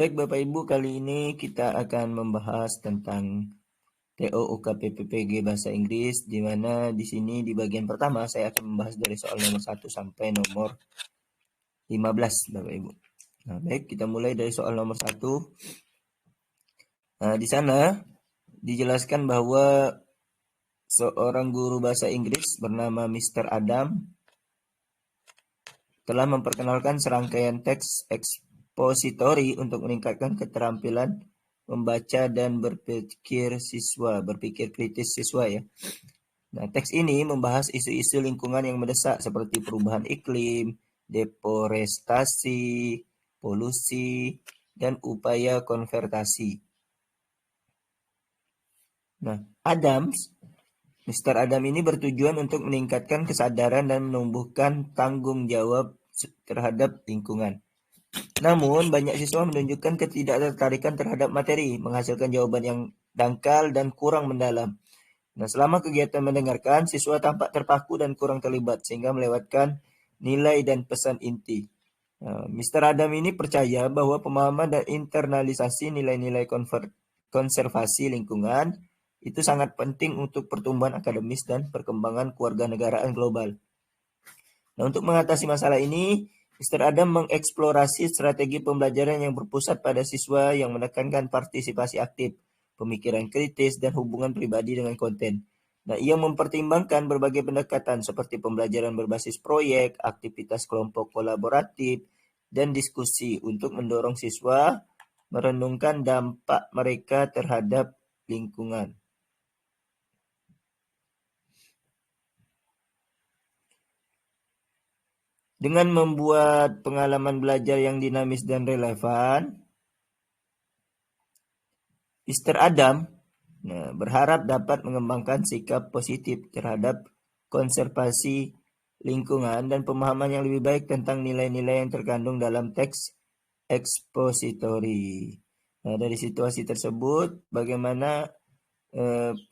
Baik Bapak Ibu, kali ini kita akan membahas tentang TO UKPPPG Bahasa Inggris, di mana di sini di bagian pertama saya akan membahas dari soal nomor 1 sampai nomor 15 Bapak Ibu. Nah, baik, kita mulai dari soal nomor 1. Nah, di sana dijelaskan bahwa seorang guru bahasa Inggris bernama Mr. Adam telah memperkenalkan serangkaian teks ekspositori untuk meningkatkan keterampilan membaca dan berpikir kritis siswa ya. Nah, teks ini membahas isu-isu lingkungan yang mendesak seperti perubahan iklim, deforestasi, polusi, dan upaya konservasi. Nah, Mr. Adam ini bertujuan untuk meningkatkan kesadaran dan menumbuhkan tanggung jawab terhadap lingkungan. Namun, banyak siswa menunjukkan ketidaktertarikan terhadap materi, menghasilkan jawaban yang dangkal dan kurang mendalam. Nah, selama kegiatan mendengarkan, siswa tampak terpaku dan kurang terlibat, sehingga melewatkan nilai dan pesan inti. Mr. Adam ini percaya bahwa pemahaman dan internalisasi nilai-nilai konservasi lingkungan itu sangat penting untuk pertumbuhan akademis dan perkembangan kewarganegaraan global. Nah, untuk mengatasi masalah ini, Mr. Adam mengeksplorasi strategi pembelajaran yang berpusat pada siswa yang menekankan partisipasi aktif, pemikiran kritis, dan hubungan pribadi dengan konten. Nah, ia mempertimbangkan berbagai pendekatan seperti pembelajaran berbasis proyek, aktivitas kelompok kolaboratif, dan diskusi untuk mendorong siswa merenungkan dampak mereka terhadap lingkungan. Dengan membuat pengalaman belajar yang dinamis dan relevan, Mr. Adam berharap dapat mengembangkan sikap positif terhadap konservasi lingkungan dan pemahaman yang lebih baik tentang nilai-nilai yang terkandung dalam teks ekspositori. Nah, dari situasi tersebut, bagaimana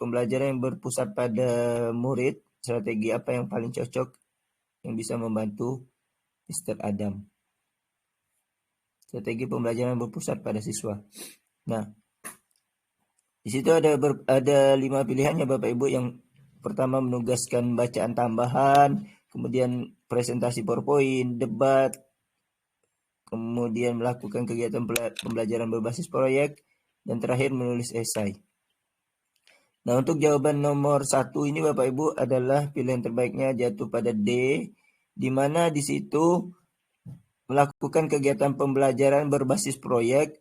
pembelajaran yang berpusat pada murid, strategi apa yang paling cocok yang bisa membantu Mr. Adam? Strategi pembelajaran berpusat pada siswa. Nah, di situ ada 5 pilihan ya Bapak Ibu. Yang pertama menugaskan bacaan tambahan, kemudian presentasi PowerPoint, debat, kemudian melakukan kegiatan pembelajaran berbasis proyek, dan terakhir menulis esai. Nah, untuk jawaban nomor 1 ini Bapak Ibu adalah pilihan terbaiknya, jatuh pada D, di mana di situ melakukan kegiatan pembelajaran berbasis proyek,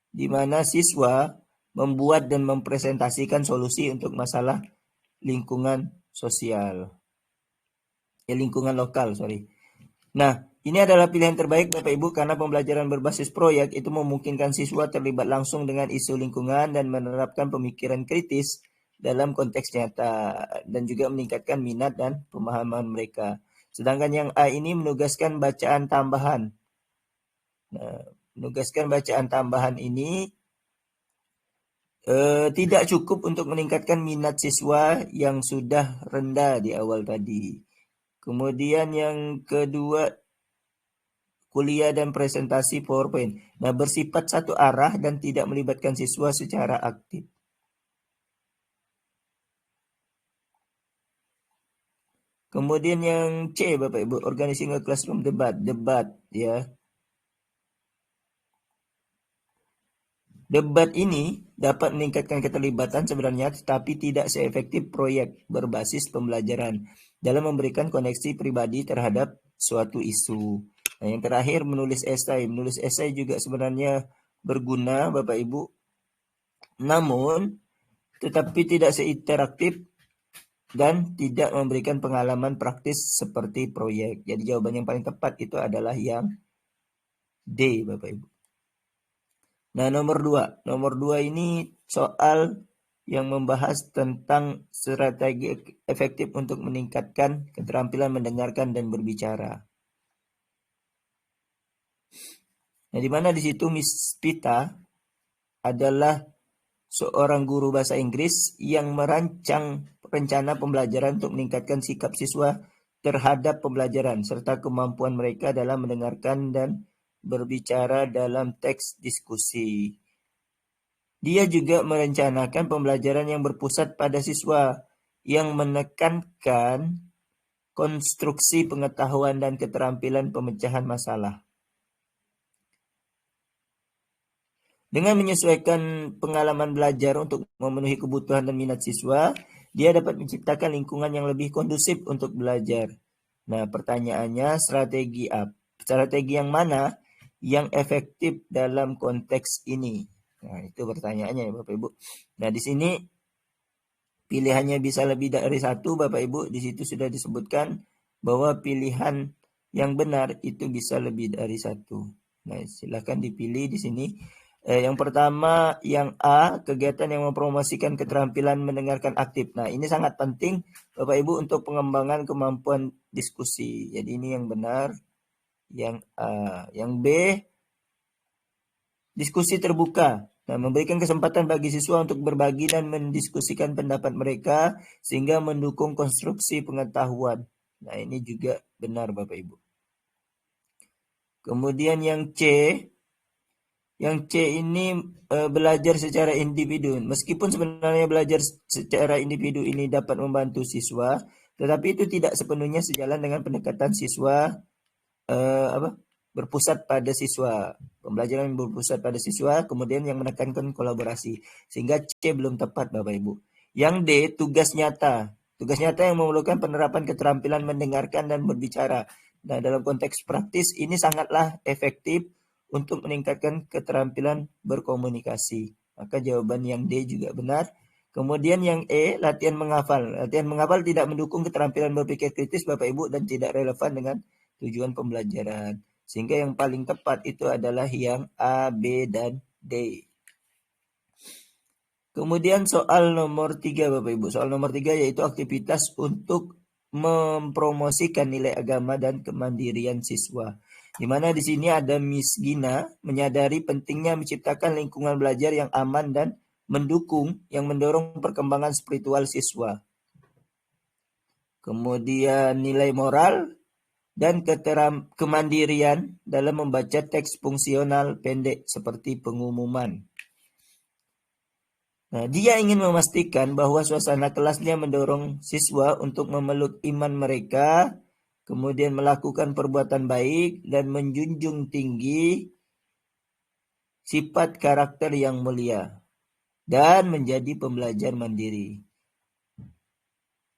di mana siswa membuat dan mempresentasikan solusi untuk masalah lingkungan sosial. Lingkungan lokal, Nah, ini adalah pilihan terbaik Bapak Ibu karena pembelajaran berbasis proyek itu memungkinkan siswa terlibat langsung dengan isu lingkungan dan menerapkan pemikiran kritis dalam konteks nyata dan juga meningkatkan minat dan pemahaman mereka. Sedangkan yang A ini menugaskan bacaan tambahan. Nah, menugaskan bacaan tambahan ini tidak cukup untuk meningkatkan minat siswa yang sudah rendah di awal tadi. Kemudian yang kedua, kuliah dan presentasi PowerPoint. Nah, bersifat satu arah dan tidak melibatkan siswa secara aktif. Kemudian yang C, Bapak Ibu, organizing a classroom debat ya. Debat ini dapat meningkatkan keterlibatan sebenarnya, tetapi tidak seefektif proyek berbasis pembelajaran dalam memberikan koneksi pribadi terhadap suatu isu. Nah, yang terakhir menulis esai. Menulis esai juga sebenarnya berguna Bapak Ibu, namun tetapi tidak seinteraktif dan tidak memberikan pengalaman praktis seperti proyek. Jadi jawaban yang paling tepat itu adalah yang D Bapak Ibu. Nah, nomor 2 ini soal yang membahas tentang strategi efektif untuk meningkatkan keterampilan mendengarkan dan berbicara. Nah, di mana di situ Miss Pita adalah seorang guru bahasa Inggris yang merancang rencana pembelajaran untuk meningkatkan sikap siswa terhadap pembelajaran serta kemampuan mereka dalam mendengarkan dan berbicara dalam teks diskusi. Dia juga merencanakan pembelajaran yang berpusat pada siswa, yang menekankan konstruksi pengetahuan dan keterampilan pemecahan masalah. Dengan menyesuaikan pengalaman belajar untuk memenuhi kebutuhan dan minat siswa, dia dapat menciptakan lingkungan yang lebih kondusif untuk belajar. Nah, pertanyaannya, strategi yang mana yang efektif dalam konteks ini? Nah, itu pertanyaannya ya Bapak Ibu. Nah, di sini pilihannya bisa lebih dari satu Bapak Ibu. Di situ sudah disebutkan bahwa pilihan yang benar itu bisa lebih dari satu. Nah, silakan dipilih di sini. Yang pertama, yang A, kegiatan yang mempromosikan keterampilan mendengarkan aktif. Nah, ini sangat penting Bapak Ibu untuk pengembangan kemampuan diskusi. Jadi ini yang benar. Yang A. Yang B, diskusi terbuka. Nah, memberikan kesempatan bagi siswa untuk berbagi dan mendiskusikan pendapat mereka sehingga mendukung konstruksi pengetahuan. Nah, ini juga benar Bapak Ibu. Kemudian yang C, ini belajar secara individu. Meskipun sebenarnya belajar secara individu ini dapat membantu siswa, tetapi itu tidak sepenuhnya sejalan dengan pendekatan siswa berpusat pada siswa. Pembelajaran yang berpusat pada siswa, kemudian yang menekankan kolaborasi. Sehingga C belum tepat Bapak Ibu. Yang D, tugas nyata. Tugas nyata yang memerlukan penerapan keterampilan mendengarkan dan berbicara. Nah, dalam konteks praktis ini sangatlah efektif untuk meningkatkan keterampilan berkomunikasi. Maka jawaban yang D juga benar. Kemudian yang E, latihan menghafal. Latihan menghafal tidak mendukung keterampilan berpikir kritis Bapak Ibu dan tidak relevan dengan tujuan pembelajaran. Sehingga yang paling tepat itu adalah yang A, B, dan D. Kemudian soal nomor 3 Bapak Ibu. Soal nomor 3 yaitu aktivitas untuk mempromosikan nilai agama dan kemandirian siswa. Di mana di sini ada Miss Gina menyadari pentingnya menciptakan lingkungan belajar yang aman dan mendukung, yang mendorong perkembangan spiritual siswa. Kemudian nilai moral dan kemandirian dalam membaca teks fungsional pendek seperti pengumuman. Nah, dia ingin memastikan bahwa suasana kelasnya mendorong siswa untuk memeluk iman mereka, kemudian melakukan perbuatan baik dan menjunjung tinggi sifat karakter yang mulia dan menjadi pembelajar mandiri.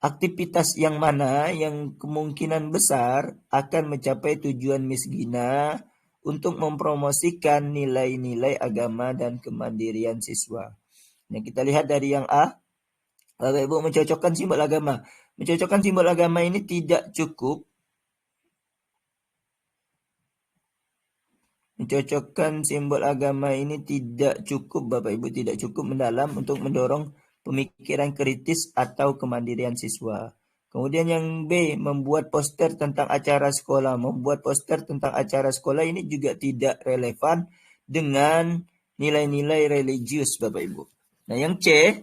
Aktivitas yang mana yang kemungkinan besar akan mencapai tujuan Miss Gina untuk mempromosikan nilai-nilai agama dan kemandirian siswa. Nah, kita lihat dari yang A, Bapak Ibu mencocokkan simbol agama. Mencocokkan simbol agama ini tidak cukup. Mencocokkan simbol agama ini tidak cukup Bapak Ibu, tidak cukup mendalam untuk mendorong pemikiran kritis atau kemandirian siswa. Kemudian yang B, membuat poster tentang acara sekolah. Membuat poster tentang acara sekolah ini juga tidak relevan dengan nilai-nilai religius Bapak Ibu. Nah, yang C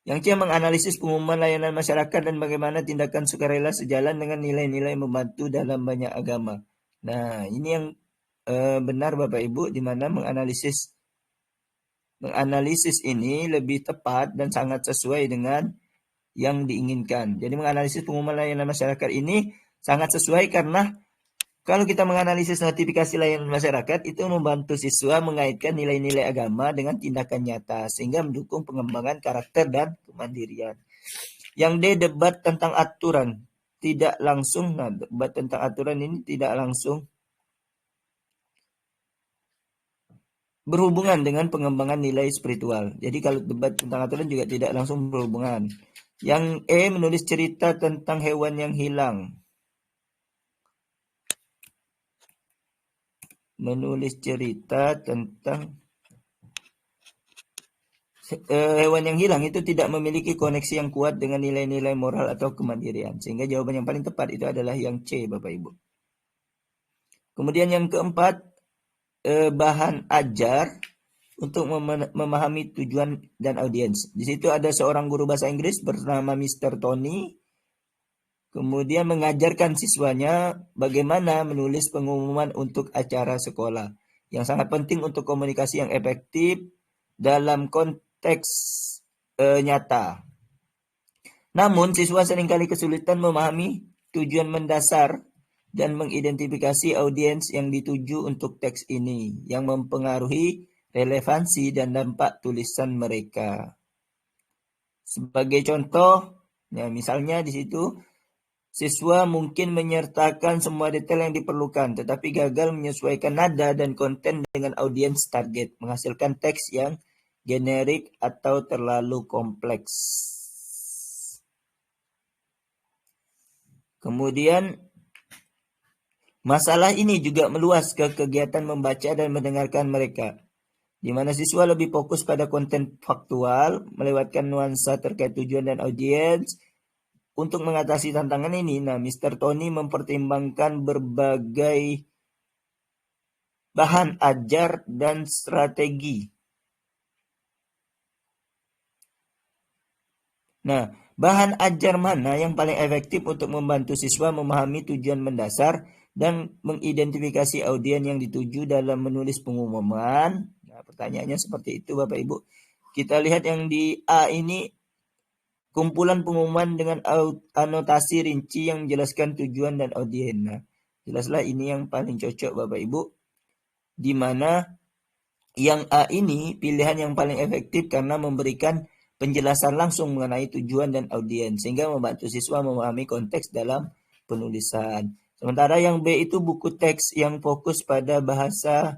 menganalisis pengumuman layanan masyarakat dan bagaimana tindakan sukarela sejalan dengan nilai-nilai membantu dalam banyak agama. Nah, ini yang benar Bapak Ibu, di mana menganalisis ini lebih tepat dan sangat sesuai dengan yang diinginkan. Jadi menganalisis pengumuman layanan masyarakat ini sangat sesuai karena kalau kita menganalisis notifikasi layanan masyarakat itu membantu siswa mengaitkan nilai-nilai agama dengan tindakan nyata sehingga mendukung pengembangan karakter dan kemandirian. Yang D, debat tentang aturan tidak langsung. Nah, debat tentang aturan ini tidak langsung berhubungan dengan pengembangan nilai spiritual. Jadi kalau debat tentang aturan juga tidak langsung berhubungan. Yang E, menulis cerita tentang hewan yang hilang. Menulis cerita tentang hewan yang hilang itu tidak memiliki koneksi yang kuat dengan nilai-nilai moral atau kemandirian. Sehingga jawaban yang paling tepat itu adalah yang C, Bapak Ibu. Kemudian yang keempat, bahan ajar untuk memahami tujuan dan audiens. Di situ ada seorang guru bahasa Inggris bernama Mr. Tony Kemudian mengajarkan siswanya bagaimana menulis pengumuman untuk acara sekolah. Yang sangat penting untuk komunikasi yang efektif dalam konteks nyata. Namun, siswa seringkali kesulitan memahami tujuan mendasar dan mengidentifikasi audiens yang dituju untuk teks ini, yang mempengaruhi relevansi dan dampak tulisan mereka. Sebagai contoh, ya misalnya di situ siswa mungkin menyertakan semua detail yang diperlukan, tetapi gagal menyesuaikan nada dan konten dengan audiens target, menghasilkan teks yang generik atau terlalu kompleks. Kemudian, masalah ini juga meluas ke kegiatan membaca dan mendengarkan mereka, di mana siswa lebih fokus pada konten faktual, melewatkan nuansa terkait tujuan dan audiens. Untuk mengatasi tantangan ini, Mr. Tony mempertimbangkan berbagai bahan ajar dan strategi. Bahan ajar mana yang paling efektif untuk membantu siswa memahami tujuan mendasar dan mengidentifikasi audiens yang dituju dalam menulis pengumuman? Pertanyaannya seperti itu, Bapak Ibu. Kita lihat yang di A ini, kumpulan pengumuman dengan anotasi rinci yang menjelaskan tujuan dan audiens. Jelaslah ini yang paling cocok, Bapak Ibu. Di mana yang A ini pilihan yang paling efektif karena memberikan penjelasan langsung mengenai tujuan dan audiens, sehingga membantu siswa memahami konteks dalam penulisan. Sementara yang B itu buku teks yang fokus pada bahasa.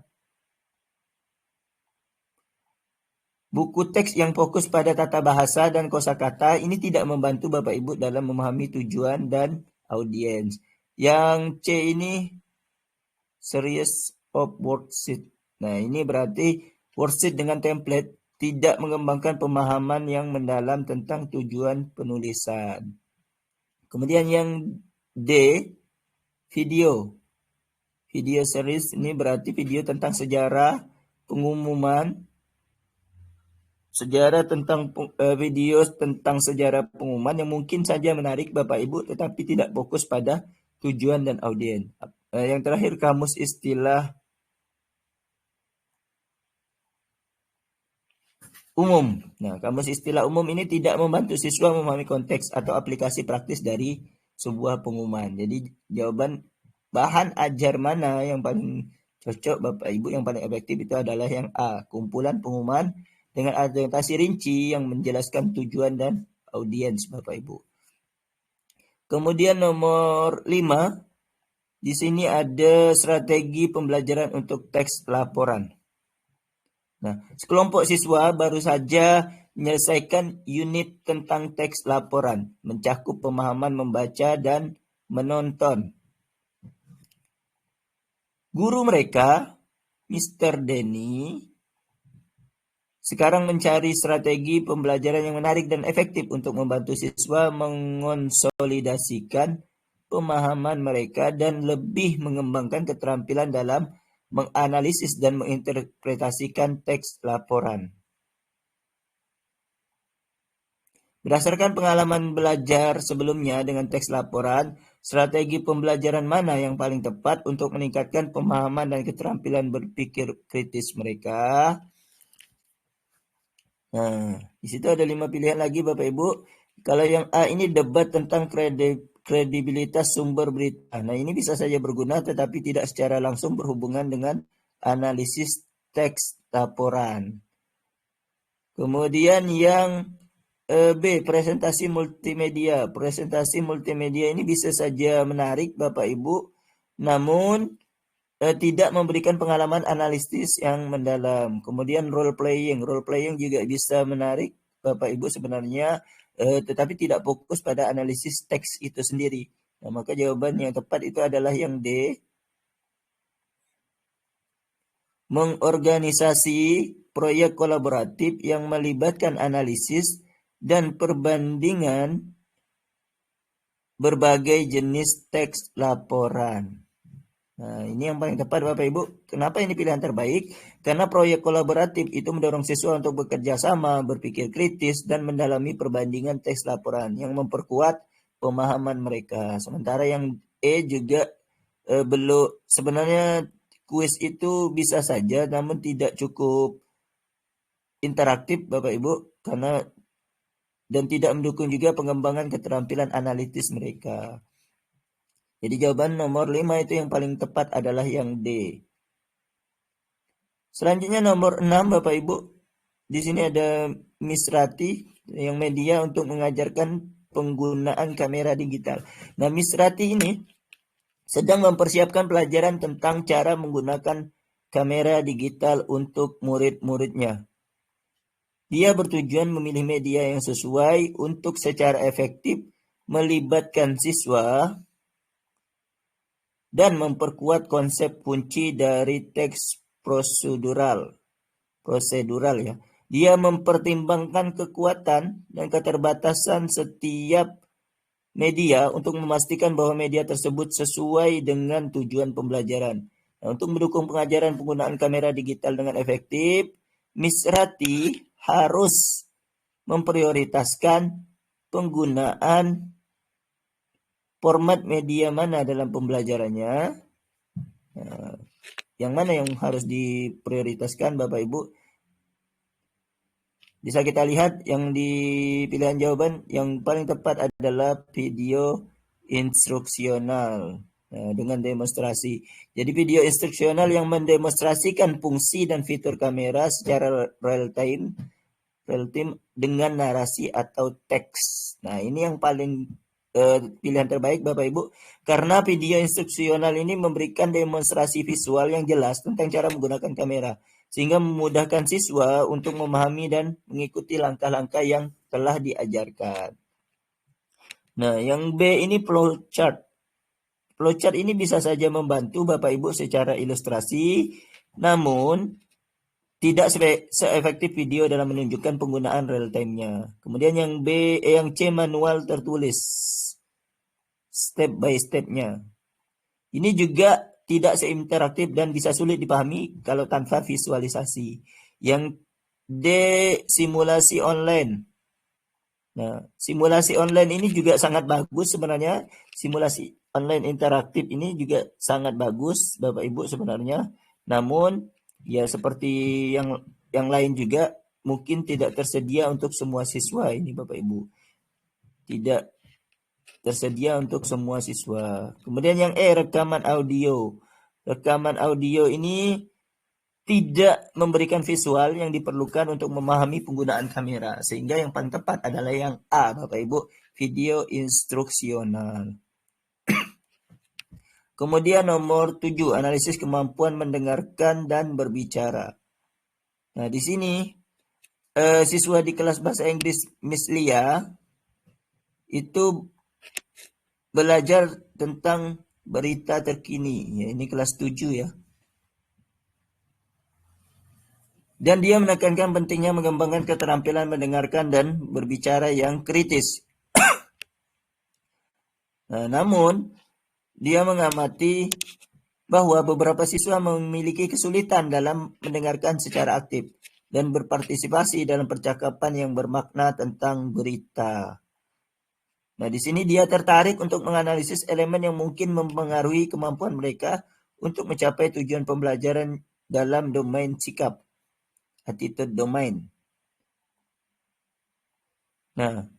Buku teks yang fokus pada tata bahasa dan kosakata ini tidak membantu Bapak Ibu dalam memahami tujuan dan audiens. Yang C ini series of worksheet. Ini berarti worksheet dengan template tidak mengembangkan pemahaman yang mendalam tentang tujuan penulisan. Kemudian yang D, video. Video series ini berarti video tentang sejarah pengumuman, video tentang sejarah pengumuman yang mungkin saja menarik Bapak Ibu tetapi tidak fokus pada tujuan dan audiens. Yang terakhir, kamus istilah umum. Kamus istilah umum ini tidak membantu siswa memahami konteks atau aplikasi praktis dari sebuah pengumuman. Jadi jawaban bahan ajar mana yang paling cocok Bapak Ibu, yang paling efektif itu adalah yang A, kumpulan pengumuman dengan argumentasi rinci yang menjelaskan tujuan dan audiens Bapak Ibu. Kemudian nomor 5, di sini ada strategi pembelajaran untuk teks laporan. Sekelompok siswa baru saja menyelesaikan unit tentang teks laporan, mencakup pemahaman membaca dan menonton. Guru mereka, Mr. Denny, sekarang mencari strategi pembelajaran yang menarik dan efektif untuk membantu siswa mengonsolidasikan pemahaman mereka dan lebih mengembangkan keterampilan dalam menganalisis dan menginterpretasikan teks laporan. Berdasarkan pengalaman belajar sebelumnya dengan teks laporan, strategi pembelajaran mana yang paling tepat untuk meningkatkan pemahaman dan keterampilan berpikir kritis mereka? Di situ ada 5 pilihan lagi Bapak Ibu. Kalau yang A ini debat tentang kredibilitas sumber berita. Ini bisa saja berguna tetapi tidak secara langsung berhubungan dengan analisis teks laporan. Kemudian yang B, presentasi multimedia. Presentasi multimedia ini bisa saja menarik Bapak Ibu, namun tidak memberikan pengalaman analisis yang mendalam. Kemudian role playing juga bisa menarik Bapak Ibu sebenarnya, tetapi tidak fokus pada analisis teks itu sendiri. Maka jawaban yang tepat itu adalah yang D. Mengorganisasi proyek kolaboratif yang melibatkan analisis dan perbandingan berbagai jenis teks laporan. Ini yang paling tepat Bapak Ibu. Kenapa ini pilihan terbaik? Karena proyek kolaboratif itu mendorong siswa untuk bekerja sama, berpikir kritis, dan mendalami perbandingan teks laporan yang memperkuat pemahaman mereka. Sementara yang E juga belum. Sebenarnya kuis itu bisa saja namun tidak cukup interaktif Bapak Ibu karena dan tidak mendukung juga pengembangan keterampilan analitis mereka. Jadi jawaban nomor 5 itu yang paling tepat adalah yang D. Selanjutnya nomor 6 Bapak Ibu. Di sini ada Miss Rati yang media untuk mengajarkan penggunaan kamera digital. Nah, Miss Rati ini sedang mempersiapkan pelajaran tentang cara menggunakan kamera digital untuk murid-muridnya. Dia bertujuan memilih media yang sesuai untuk secara efektif melibatkan siswa dan memperkuat konsep kunci dari teks prosedural ya. Dia mempertimbangkan kekuatan dan keterbatasan setiap media untuk memastikan bahwa media tersebut sesuai dengan tujuan pembelajaran. Nah, untuk mendukung pengajaran penggunaan kamera digital dengan efektif, Miss Rati harus memprioritaskan penggunaan format media mana dalam pembelajarannya. Nah, yang mana yang harus diprioritaskan Bapak Ibu? Bisa kita lihat yang di pilihan jawaban yang paling tepat adalah video instruksional dengan demonstrasi. Jadi video instruksional yang mendemonstrasikan fungsi dan fitur kamera secara real time dengan narasi atau teks. Nah, ini yang paling pilihan terbaik Bapak Ibu, karena video instruksional ini memberikan demonstrasi visual yang jelas tentang cara menggunakan kamera, sehingga memudahkan siswa untuk memahami dan mengikuti langkah-langkah yang telah diajarkan. Nah, yang B ini flowchart. Flowchart ini bisa saja membantu Bapak Ibu secara ilustrasi, namun tidak seefektif video dalam menunjukkan penggunaan real time-nya. Kemudian yang yang C manual tertulis step by step-nya. Ini juga tidak seinteraktif dan bisa sulit dipahami kalau tanpa visualisasi. Yang D simulasi online. Nah, simulasi online ini juga sangat bagus sebenarnya. Simulasi online interaktif ini juga sangat bagus Bapak Ibu sebenarnya. Namun ya seperti yang lain juga mungkin tidak tersedia untuk semua siswa ini Bapak Ibu. Tidak tersedia untuk semua siswa. Kemudian yang E rekaman audio. Rekaman audio ini tidak memberikan visual yang diperlukan untuk memahami penggunaan kamera, sehingga yang paling tepat adalah yang A Bapak Ibu, video instruksional. Kemudian nomor 7, analisis kemampuan mendengarkan dan berbicara. Nah, di sini siswa di kelas bahasa Inggris Miss Lia itu belajar tentang berita terkini. Ya, ini kelas 7 ya. Dan dia menekankan pentingnya mengembangkan keterampilan mendengarkan dan berbicara yang kritis. Nah, namun, dia mengamati bahwa beberapa siswa memiliki kesulitan dalam mendengarkan secara aktif dan berpartisipasi dalam percakapan yang bermakna tentang berita. Nah, di sini dia tertarik untuk menganalisis elemen yang mungkin mempengaruhi kemampuan mereka untuk mencapai tujuan pembelajaran dalam domain sikap, attitude domain. Nah,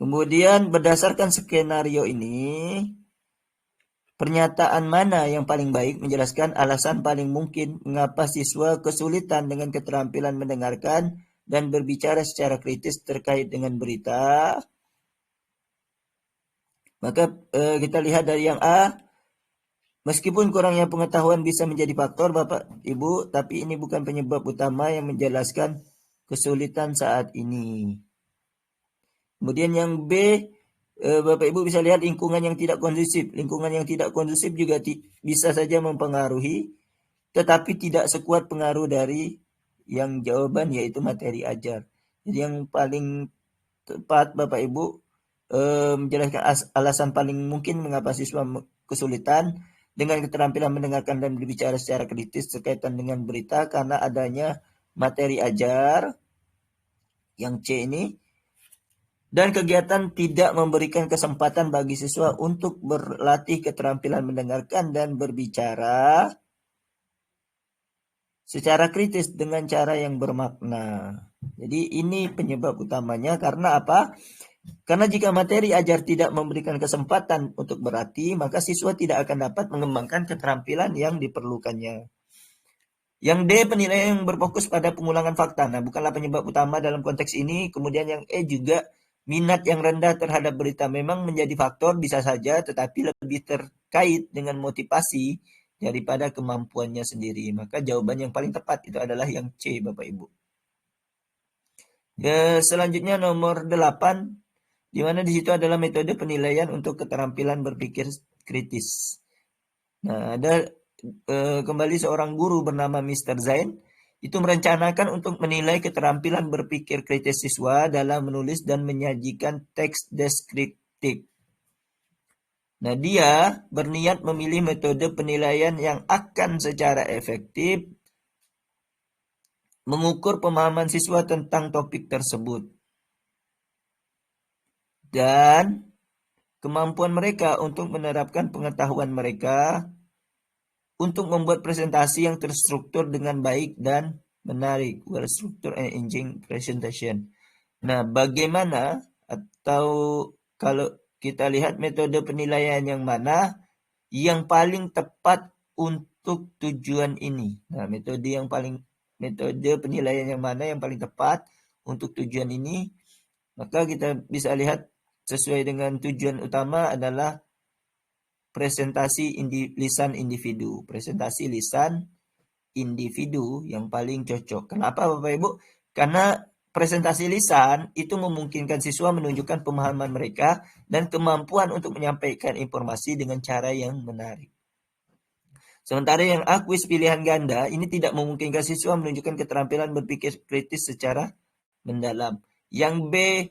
kemudian berdasarkan skenario ini, pernyataan mana yang paling baik menjelaskan alasan paling mungkin mengapa siswa kesulitan dengan keterampilan mendengarkan dan berbicara secara kritis terkait dengan berita. Maka kita lihat dari yang A, meskipun kurangnya pengetahuan bisa menjadi faktor Bapak Ibu, tapi ini bukan penyebab utama yang menjelaskan kesulitan saat ini. Kemudian yang B, Bapak Ibu bisa lihat lingkungan yang tidak kondusif. Lingkungan yang tidak kondusif juga bisa saja mempengaruhi, tetapi tidak sekuat pengaruh dari yang jawaban yaitu materi ajar. Jadi yang paling tepat Bapak Ibu menjelaskan alasan paling mungkin mengapa siswa kesulitan dengan keterampilan mendengarkan dan berbicara secara kritis terkaitan dengan berita karena adanya materi ajar yang C ini, Dan kegiatan tidak memberikan kesempatan bagi siswa untuk berlatih keterampilan mendengarkan dan berbicara secara kritis dengan cara yang bermakna. Jadi ini penyebab utamanya karena apa? Karena jika materi ajar tidak memberikan kesempatan untuk berlatih, maka siswa tidak akan dapat mengembangkan keterampilan yang diperlukannya. Yang D, penilaian yang berfokus pada pengulangan fakta. Nah, bukanlah penyebab utama dalam konteks ini. Kemudian yang E juga, minat yang rendah terhadap berita memang menjadi faktor, bisa saja, tetapi lebih terkait dengan motivasi daripada kemampuannya sendiri. Maka jawaban yang paling tepat itu adalah yang C, Bapak Ibu. Selanjutnya nomor 8, di mana di situ adalah metode penilaian untuk keterampilan berpikir kritis. Nah, ada kembali seorang guru bernama Mr. Zain itu merencanakan untuk menilai keterampilan berpikir kritis siswa dalam menulis dan menyajikan teks deskriptif. Nah, dia berniat memilih metode penilaian yang akan secara efektif mengukur pemahaman siswa tentang topik tersebut dan kemampuan mereka untuk menerapkan pengetahuan mereka untuk membuat presentasi yang terstruktur dengan baik dan menarik, well structured and engaging presentation. Nah, bagaimana atau kalau kita lihat metode penilaian yang mana yang paling tepat untuk tujuan ini? Nah, metode penilaian yang mana yang paling tepat untuk tujuan ini? Maka kita bisa lihat sesuai dengan tujuan utama adalah presentasi lisan individu. Presentasi lisan individu yang paling cocok. Kenapa Bapak Ibu? Karena presentasi lisan itu memungkinkan siswa menunjukkan pemahaman mereka dan kemampuan untuk menyampaikan informasi dengan cara yang menarik. Sementara yang A, kuis pilihan ganda, ini tidak memungkinkan siswa menunjukkan keterampilan berpikir kritis secara mendalam. Yang B,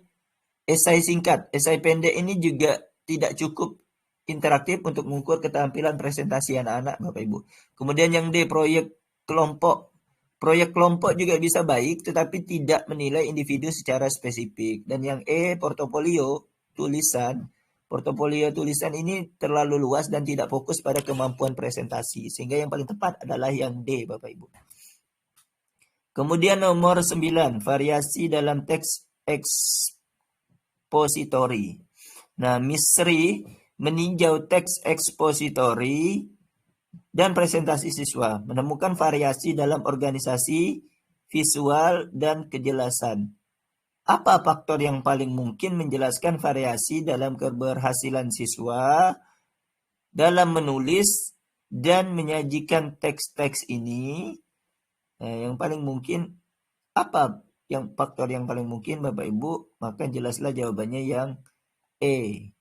esai singkat. Esai pendek ini juga tidak cukup interaktif untuk mengukur keterampilan presentasi anak-anak, Bapak Ibu. Kemudian yang D, proyek kelompok. Proyek kelompok juga bisa baik, tetapi tidak menilai individu secara spesifik. Dan yang E, portofolio tulisan. Portofolio tulisan ini terlalu luas dan tidak fokus pada kemampuan presentasi. Sehingga yang paling tepat adalah yang D, Bapak Ibu. Kemudian nomor 9, variasi dalam teks ekspositori. Nah, Miss Sri meninjau teks ekspositori dan presentasi siswa, menemukan variasi dalam organisasi, visual, dan kejelasan. Apa faktor yang paling mungkin menjelaskan variasi dalam keberhasilan siswa dalam menulis dan menyajikan teks-teks ini? Nah, yang paling mungkin apa faktor yang paling mungkin Bapak Ibu? Maka jelaslah jawabannya yang E,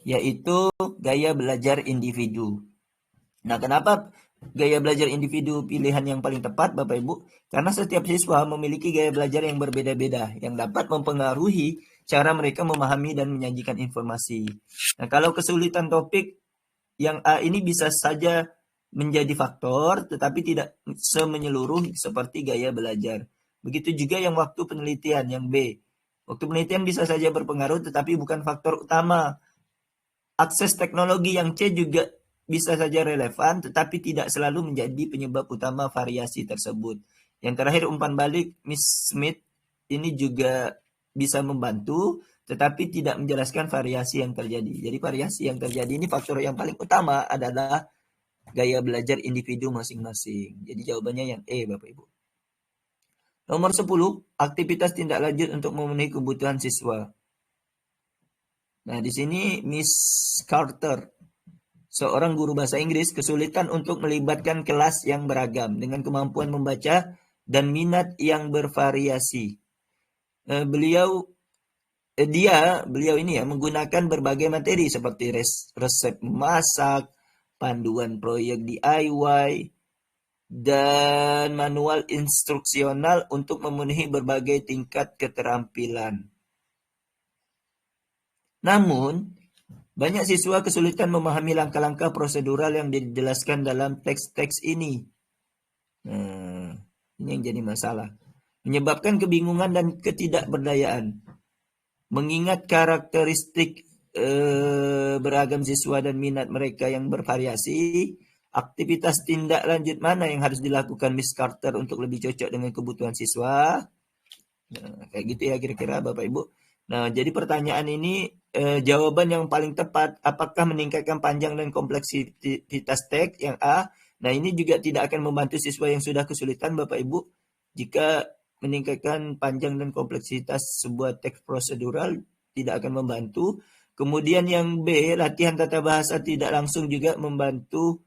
yaitu gaya belajar individu. Nah, kenapa gaya belajar individu pilihan yang paling tepat Bapak Ibu? Karena setiap siswa memiliki gaya belajar yang berbeda-beda yang dapat mempengaruhi cara mereka memahami dan menyajikan informasi. Nah, kalau kesulitan topik yang A ini bisa saja menjadi faktor, tetapi tidak semenyeluruh seperti gaya belajar. Begitu juga yang waktu penelitian, yang B. Waktu penelitian bisa saja berpengaruh, tetapi bukan faktor utama. Akses teknologi yang C juga bisa saja relevan, tetapi tidak selalu menjadi penyebab utama variasi tersebut. Yang terakhir, umpan balik Miss Smith ini juga bisa membantu, tetapi tidak menjelaskan variasi yang terjadi. Jadi variasi yang terjadi ini faktor yang paling utama adalah gaya belajar individu masing-masing. Jadi jawabannya yang E, Bapak Ibu. Nomor 10, aktivitas tindak lanjut untuk memenuhi kebutuhan siswa. Nah, di sini Miss Carter, seorang guru bahasa Inggris, kesulitan untuk melibatkan kelas yang beragam dengan kemampuan membaca dan minat yang bervariasi. Beliau ini menggunakan berbagai materi seperti resep memasak, panduan proyek DIY, dan manual instruksional untuk memenuhi berbagai tingkat keterampilan. Namun, banyak siswa kesulitan memahami langkah-langkah prosedural yang dijelaskan dalam teks-teks ini. Ini yang jadi masalah. menyebabkan kebingungan dan ketidakberdayaan. Mengingat karakteristik beragam siswa dan minat mereka yang bervariasi, aktivitas tindak lanjut mana yang harus dilakukan Miss Carter untuk lebih cocok dengan kebutuhan siswa? Nah, kayak gitu ya kira-kira Bapak Ibu. Nah, jadi pertanyaan ini jawaban yang paling tepat, apakah meningkatkan panjang dan kompleksitas teks yang A? Nah, ini juga tidak akan membantu siswa yang sudah kesulitan Bapak Ibu. Jika meningkatkan panjang dan kompleksitas sebuah teks prosedural tidak akan membantu. Kemudian yang B, latihan tata bahasa tidak langsung juga membantu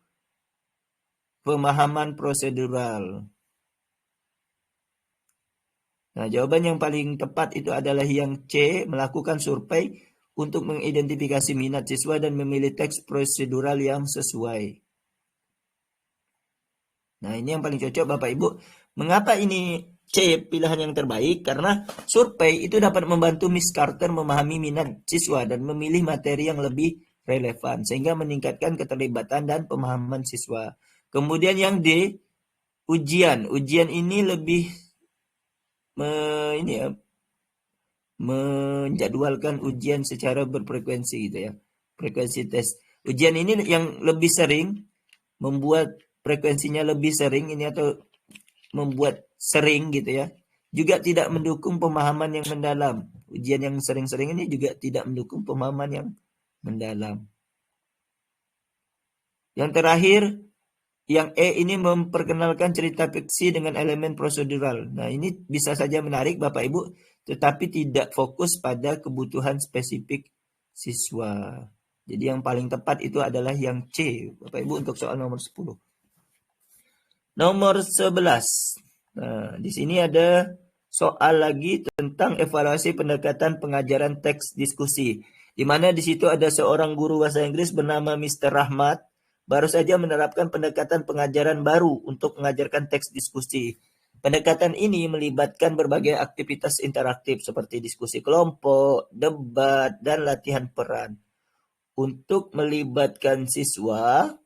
pemahaman prosedural. Nah, jawaban yang paling tepat itu adalah yang C, melakukan survei untuk mengidentifikasi minat siswa dan memilih teks prosedural yang sesuai. Nah, ini yang paling cocok Bapak Ibu. Mengapa ini C pilihan yang terbaik? Karena survei itu dapat membantu Miss Carter memahami minat siswa dan memilih materi yang lebih relevan sehingga meningkatkan keterlibatan dan pemahaman siswa. Kemudian yang D, ujian. Ujian ini lebih menjadwalkan ujian secara berfrekuensi gitu ya. Frekuensi tes. Ujian ini yang lebih sering membuat frekuensinya lebih sering ini atau membuat sering gitu ya. Juga tidak mendukung pemahaman yang mendalam. Ujian yang sering-sering ini juga tidak mendukung pemahaman yang mendalam. Yang terakhir, yang E ini memperkenalkan cerita fiksi dengan elemen prosedural. Nah, ini bisa saja menarik Bapak Ibu, tetapi tidak fokus pada kebutuhan spesifik siswa. Jadi yang paling tepat itu adalah yang C, Bapak Ibu, untuk soal nomor 10. Nomor 11. Nah, di sini ada soal lagi tentang evaluasi pendekatan pengajaran teks diskusi. Di mana di situ ada seorang guru bahasa Inggris bernama Mr. Rahmat baru saja menerapkan pendekatan pengajaran baru untuk mengajarkan teks diskusi. Pendekatan ini melibatkan berbagai aktivitas interaktif seperti diskusi kelompok, debat, dan latihan peran. Untuk melibatkan siswa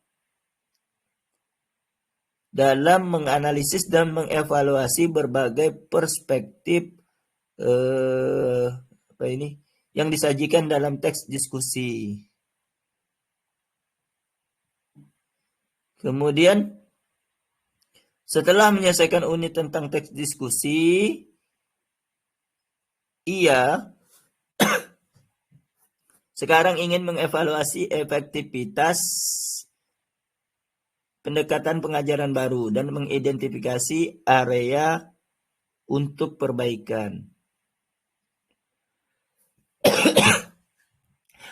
dalam menganalisis dan mengevaluasi berbagai perspektif yang disajikan dalam teks diskusi. Kemudian setelah menyelesaikan unit tentang teks diskusi, ia sekarang ingin mengevaluasi efektivitas pendekatan pengajaran baru dan mengidentifikasi area untuk perbaikan.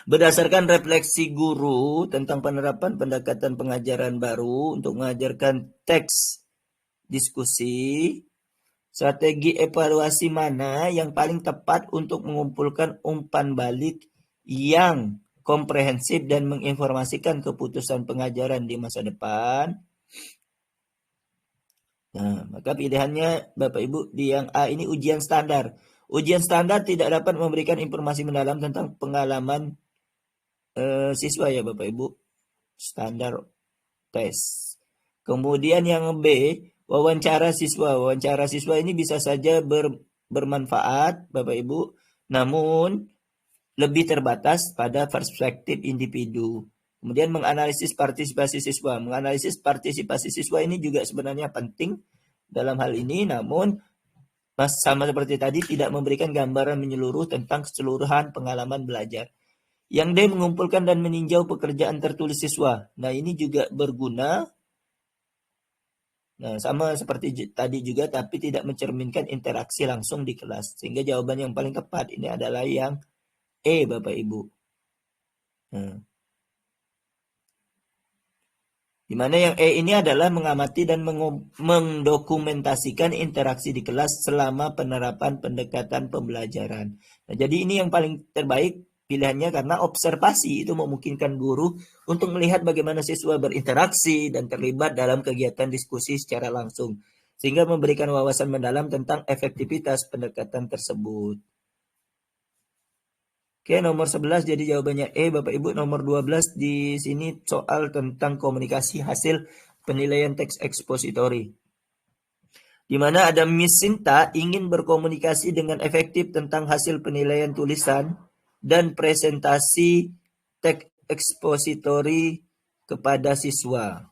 Berdasarkan refleksi guru tentang penerapan pendekatan pengajaran baru untuk mengajarkan teks diskusi, strategi evaluasi mana yang paling tepat untuk mengumpulkan umpan balik yang komprehensif dan menginformasikan keputusan pengajaran di masa depan? Nah, maka pilihannya Bapak Ibu di yang A ini ujian standar. Ujian standar tidak dapat memberikan informasi mendalam tentang pengalaman siswa ya Bapak Ibu. Standar tes. Kemudian yang B, wawancara siswa. Wawancara siswa ini bisa saja bermanfaat Bapak Ibu, namun lebih terbatas pada perspektif individu. Kemudian menganalisis partisipasi siswa. Menganalisis partisipasi siswa ini juga sebenarnya penting dalam hal ini, namun sama seperti tadi tidak memberikan gambaran menyeluruh tentang keseluruhan pengalaman belajar. Yang D, mengumpulkan dan meninjau pekerjaan tertulis siswa. Nah, ini juga berguna. Nah, sama seperti tadi juga, tapi tidak mencerminkan interaksi langsung di kelas. Sehingga jawaban yang paling tepat ini adalah yang E, Bapak Ibu. Nah, di mana yang E ini adalah mengamati dan mendokumentasikan interaksi di kelas selama penerapan pendekatan pembelajaran. Nah, jadi ini yang paling terbaik pilihannya karena observasi itu memungkinkan guru untuk melihat bagaimana siswa berinteraksi dan terlibat dalam kegiatan diskusi secara langsung, sehingga memberikan wawasan mendalam tentang efektivitas pendekatan tersebut. Oke, nomor 11 jadi jawabannya E, Bapak Ibu. Nomor 12 di sini soal tentang komunikasi hasil penilaian teks ekspositori. di mana ada Miss Sinta ingin berkomunikasi dengan efektif tentang hasil penilaian tulisan dan presentasi teks ekspositori kepada siswa.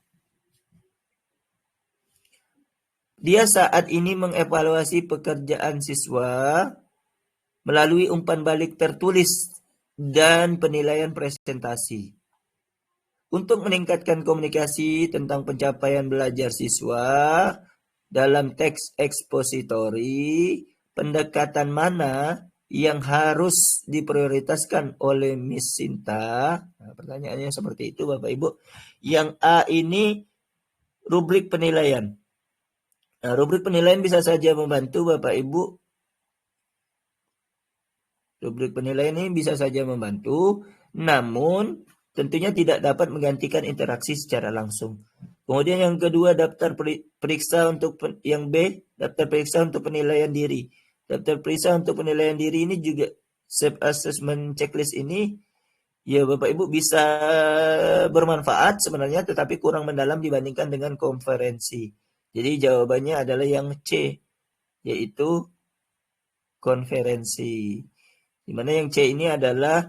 Dia saat ini mengevaluasi pekerjaan siswa melalui umpan balik tertulis dan penilaian presentasi. Untuk meningkatkan komunikasi tentang pencapaian belajar siswa dalam teks ekspositori, pendekatan mana yang harus diprioritaskan oleh Miss Sinta? Nah, pertanyaannya seperti itu Bapak Ibu. Yang A ini rubrik penilaian. Nah, rubrik penilaian bisa saja membantu Bapak Ibu. Rubrik penilaian ini bisa saja membantu, namun tentunya tidak dapat menggantikan interaksi secara langsung. Kemudian yang kedua, daftar periksa untuk yang B, daftar periksa untuk penilaian diri. Daftar periksa untuk penilaian diri ini juga self assessment checklist ini ya Bapak Ibu bisa bermanfaat sebenarnya, tetapi kurang mendalam dibandingkan dengan konferensi. Jadi jawabannya adalah yang C, yaitu konferensi. Di mana yang C ini adalah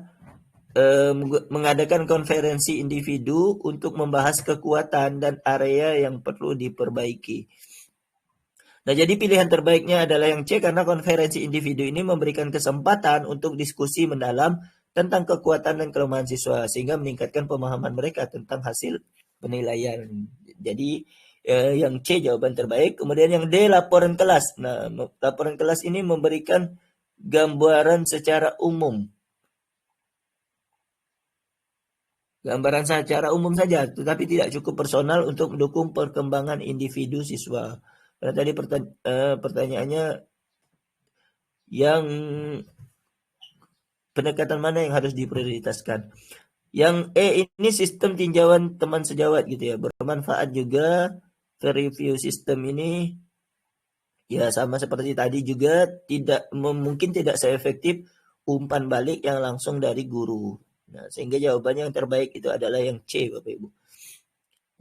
mengadakan konferensi individu untuk membahas kekuatan dan area yang perlu diperbaiki. Nah, jadi pilihan terbaiknya adalah yang C karena konferensi individu ini memberikan kesempatan untuk diskusi mendalam tentang kekuatan dan kelemahan siswa sehingga meningkatkan pemahaman mereka tentang hasil penilaian. Jadi yang C jawaban terbaik. Kemudian yang D laporan kelas. Nah, laporan kelas ini memberikan gambaran secara umum. Gambaran secara umum saja, tetapi tidak cukup personal untuk mendukung perkembangan individu siswa. Karena tadi pertanyaannya yang pendekatan mana yang harus diprioritaskan. Yang E ini sistem tinjauan teman sejawat gitu ya, bermanfaat juga. Review sistem ini ya sama seperti tadi juga mungkin tidak seefektif umpan balik yang langsung dari guru. Nah, sehingga jawabannya yang terbaik itu adalah yang C Bapak Ibu.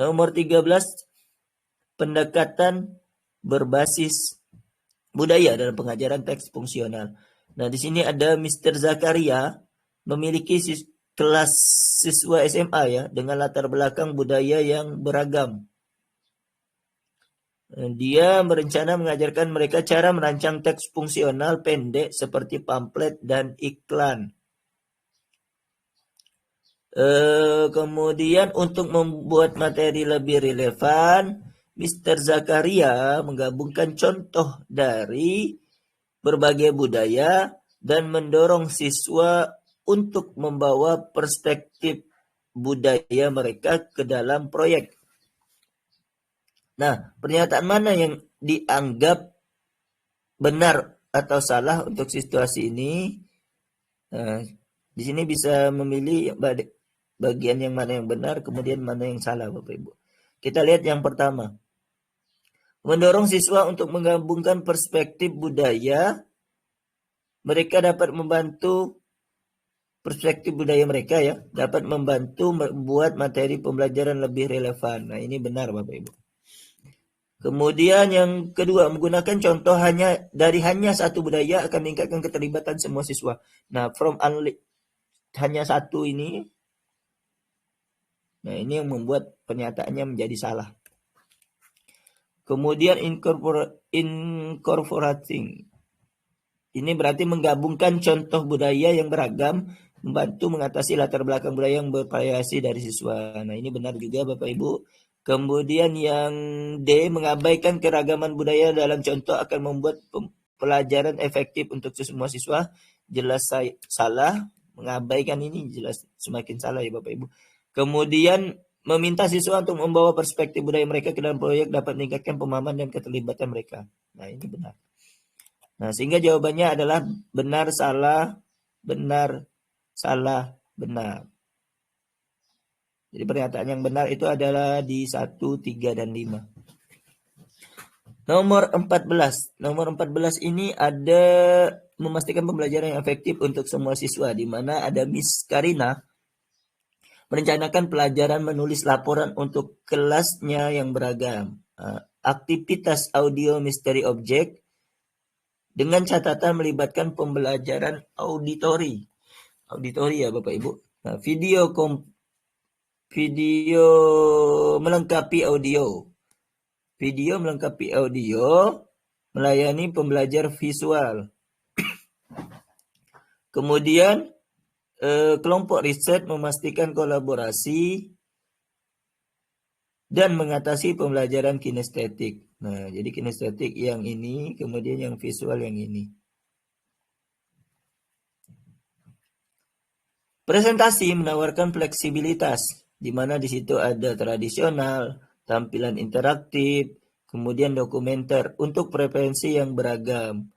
Nomor 13, pendekatan berbasis budaya dalam pengajaran teks fungsional. Nah, di sini ada Mr. Zakaria memiliki kelas siswa SMA ya dengan latar belakang budaya yang beragam. Dia berencana mengajarkan mereka cara merancang teks fungsional pendek seperti pamflet dan iklan. Kemudian untuk membuat materi lebih relevan, Mr. Zakaria menggabungkan contoh dari berbagai budaya dan mendorong siswa untuk membawa perspektif budaya mereka ke dalam proyek. Nah, pernyataan mana yang dianggap benar atau salah untuk situasi ini? Nah, di sini bisa memilih bagian yang mana yang benar, kemudian mana yang salah, Bapak Ibu. Kita lihat yang pertama. Mendorong siswa untuk menggabungkan perspektif budaya, mereka dapat membantu perspektif budaya mereka ya, dapat membantu membuat materi pembelajaran lebih relevan. Nah, ini benar Bapak Ibu. Kemudian yang kedua, menggunakan contoh dari hanya satu budaya akan meningkatkan keterlibatan semua siswa. Nah, hanya satu ini, nah ini yang membuat pernyataannya menjadi salah. Kemudian incorporating. Ini berarti menggabungkan contoh budaya yang beragam, membantu mengatasi latar belakang budaya yang bervariasi dari siswa. Nah, ini benar juga Bapak Ibu. Kemudian yang D, mengabaikan keragaman budaya dalam contoh akan membuat pelajaran efektif untuk semua siswa. Jelas salah, mengabaikan ini jelas semakin salah ya Bapak Ibu. Kemudian meminta siswa untuk membawa perspektif budaya mereka ke dalam proyek dapat meningkatkan pemahaman dan keterlibatan mereka. Nah, ini benar. Nah, sehingga jawabannya adalah benar, salah, benar, salah, benar. Jadi pernyataan yang benar itu adalah di 1, 3, dan 5. Nomor 14. Nomor 14 ini ada memastikan pembelajaran yang efektif untuk semua siswa, di mana ada Miss Karina merencanakan pelajaran menulis laporan untuk kelasnya yang beragam. aktivitas audio misteri objek dengan catatan melibatkan pembelajaran auditori. Auditori ya Bapak Ibu. Nah, video melengkapi audio. Video melengkapi audio melayani pembelajar visual. Kemudian kelompok riset memastikan kolaborasi dan mengatasi pembelajaran kinestetik. Nah, jadi kinestetik yang ini, kemudian yang visual yang ini. Presentasi menawarkan fleksibilitas, di mana di situ ada tradisional, tampilan interaktif, kemudian dokumenter untuk preferensi yang beragam.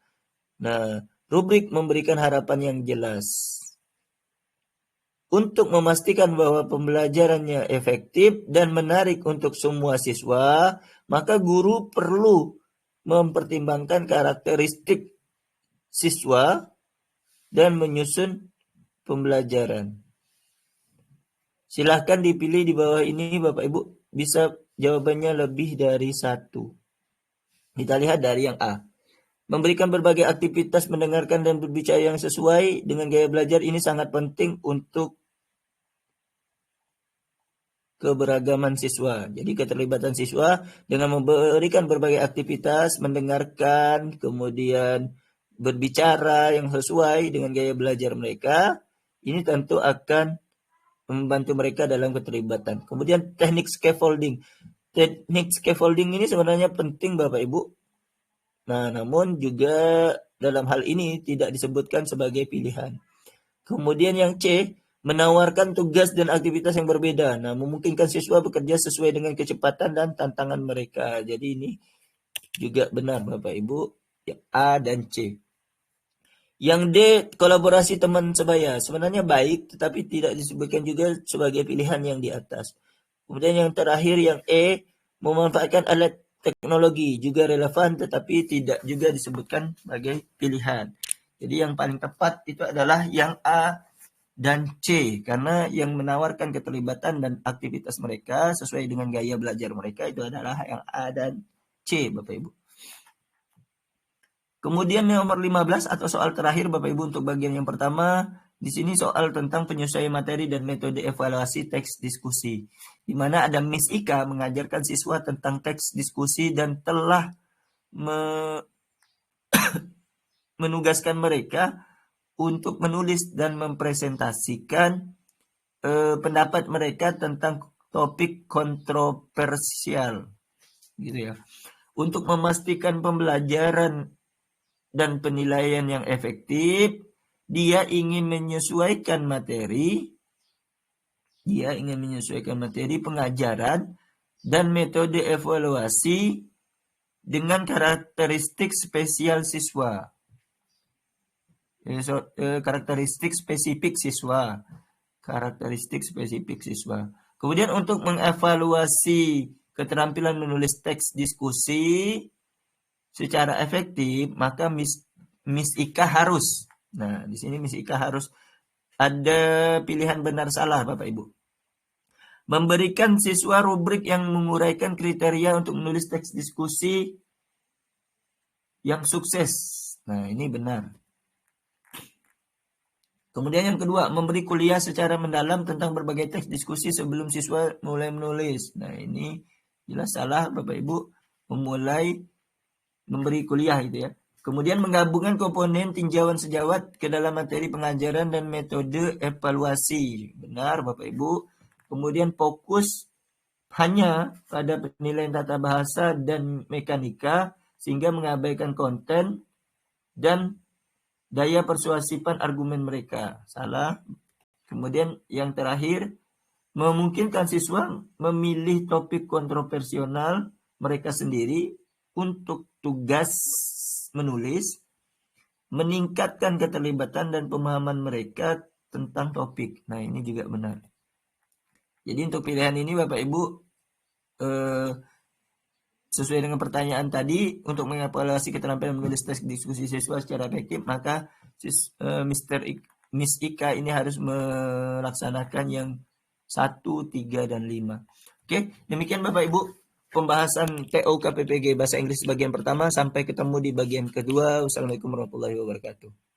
Nah, rubrik memberikan harapan yang jelas. Untuk memastikan bahwa pembelajarannya efektif dan menarik untuk semua siswa, maka guru perlu mempertimbangkan karakteristik siswa dan menyusun pembelajaran. Silahkan dipilih di bawah ini Bapak Ibu, bisa jawabannya lebih dari satu. Kita lihat dari yang A. Memberikan berbagai aktivitas mendengarkan dan berbicara yang sesuai dengan gaya belajar ini sangat penting untuk keberagaman siswa. Jadi keterlibatan siswa dengan memberikan berbagai aktivitas, mendengarkan, kemudian berbicara yang sesuai dengan gaya belajar mereka, ini tentu akan membantu mereka dalam keterlibatan. Kemudian teknik scaffolding. Teknik scaffolding ini sebenarnya penting Bapak Ibu. Nah, namun juga dalam hal ini tidak disebutkan sebagai pilihan. Kemudian yang C, menawarkan tugas dan aktivitas yang berbeda. Nah, memungkinkan siswa bekerja sesuai dengan kecepatan dan tantangan mereka. Jadi ini juga benar Bapak Ibu, ya, A dan C. Yang D, kolaborasi teman sebaya. Sebenarnya baik, tetapi tidak disebutkan juga sebagai pilihan yang di atas. Kemudian yang terakhir yang E, memanfaatkan alat teknologi juga relevan, tetapi tidak juga disebutkan sebagai pilihan. Jadi yang paling tepat itu adalah yang A dan C, karena yang menawarkan keterlibatan dan aktivitas mereka sesuai dengan gaya belajar mereka itu adalah yang A dan C Bapak Ibu. Kemudian nomor 15 atau soal terakhir Bapak Ibu untuk bagian yang pertama, di sini soal tentang penyesuaian materi dan metode evaluasi teks diskusi. Di mana ada Miss Ika mengajarkan siswa tentang teks diskusi dan telah menugaskan mereka untuk menulis dan mempresentasikan pendapat mereka tentang topik kontroversial, gitu ya. Untuk memastikan pembelajaran dan penilaian yang efektif, dia ingin menyesuaikan materi pengajaran dan metode evaluasi dengan karakteristik spesial siswa. Karakteristik spesifik siswa. Kemudian untuk mengevaluasi keterampilan menulis teks diskusi secara efektif, maka Miss Ika harus. Nah, di sini Miss Ika harus ada pilihan benar salah Bapak Ibu. Memberikan siswa rubrik yang menguraikan kriteria untuk menulis teks diskusi yang sukses. Nah, ini benar. Kemudian yang kedua, memberi kuliah secara mendalam tentang berbagai teks diskusi sebelum siswa mulai menulis. Nah, ini jelas salah Bapak Ibu, memulai memberi kuliah gitu ya. Kemudian menggabungkan komponen tinjauan sejawat ke dalam materi pengajaran dan metode evaluasi. Benar Bapak Ibu. Kemudian fokus hanya pada penilaian tata bahasa dan mekanika sehingga mengabaikan konten dan daya persuasifan argumen mereka. Salah. Kemudian yang terakhir, memungkinkan siswa memilih topik kontroversial mereka sendiri untuk tugas menulis, meningkatkan keterlibatan dan pemahaman mereka tentang topik. Nah, ini juga benar. Jadi untuk pilihan ini Bapak Ibu sesuai dengan pertanyaan tadi, untuk mengevaluasi keterampilan menulis teks diskusi siswa secara efektif, maka Miss Ika ini harus melaksanakan yang 1, 3, dan 5. Oke, demikian Bapak Ibu pembahasan TOKPPG Bahasa Inggris bagian pertama. Sampai ketemu di bagian kedua. Wassalamualaikum warahmatullahi wabarakatuh.